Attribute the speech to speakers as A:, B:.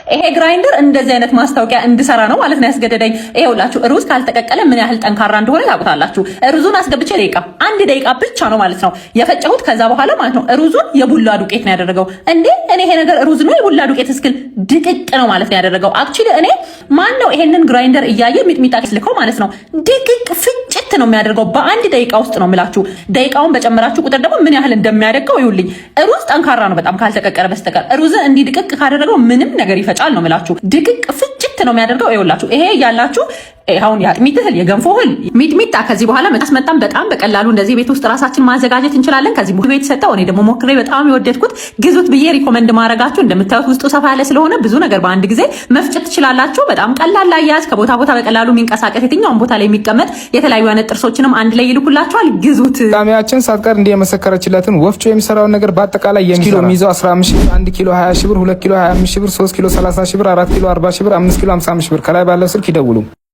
A: ይሄ ግራይንደር እንደዚህ አይነት ማስታወቂያ እንድሰራ ነው ማለት ነው ያስገደደኝ። ይኸውላችሁ ሩዝ ካልተቀቀለ ምን ያህል ጠንካራ እንደሆነ ታውቁታላችሁ። ሩዙን አስገብቼ አንድ ደቂቃ ብቻ ነው ማለት ነው የፈጨሁት። ከዛ በኋላ ማለት ነው ሩዙን የቡላ ዱቄት ነው ያደረገው። እንዴ እኔ ይሄ ነገር ሩዝ ነው የቡላ ዱቄት እስክል ድቅቅ ነው ማለት ነው ያደረገው። አክቹሊ እኔ ማን ነው ይሄንን ግራይንደር እያየ ሚጥሚጣ ልከው ማለት ነው ድቅቅ ፍጭት ነው የሚያደርገው በአንድ ደቂቃ ውስጥ ነው የምላችሁ። ደቂቃውን በጨመራችሁ ቁጥር ደግሞ ምን ያህል እንደሚያደርገው ይውልኝ። ሩዝ ጠንካራ ነው በጣም ካልተቀቀለ በስተቀር። ሩዝ እንዲህ ድቅቅ ካደረገው ምንም ነገር ይፈጫል ነው የምላችሁ። ድቅቅ ፍጭት ነው የሚያደርገው። ይውላችሁ ይሄ ያላችሁ አሁን የአጥሚት እህል የገንፎ እህል ሚጥሚጣ ከዚህ በኋላ መጣም በጣም በቀላሉ እንደዚህ ቤት ውስጥ ራሳችን ማዘጋጀት እንችላለን። ከዚህ ቤት ሰጠው እኔ ደግሞ ሞክሬ በጣም የወደድኩት ግዙት ብዬ ሪኮመንድ ማድረጋችሁ። እንደምታዩት ውስጡ ሰፋ ያለ ስለሆነ ብዙ ነገር በአንድ ጊዜ መፍጨት ትችላላችሁ። በጣም ቀላል አያያዝ፣ ከቦታ ቦታ በቀላሉ የሚንቀሳቀስ የትኛውን ቦታ ላይ የሚቀመጥ የተለያዩ አይነት ጥርሶችንም አንድ ላይ ይልኩላችኋል። ግዙት። ጣሚያችን ሳትቀር እንደ የመሰከረችለትን ወፍጮ የሚሰራውን ነገር በአጠቃላይ ኪሎ የሚይዘው 15 ሺህ፣ 1 ኪሎ 20 ሺህ ብር፣ 2 ኪሎ 25 ሺህ ብር፣ 3 ኪሎ 30 ሺህ ብር፣ 4 ኪሎ 40 ሺህ ብር፣ 5 ኪሎ 55 ሺህ ብር። ከላይ ባለው ስልክ ይደውሉ።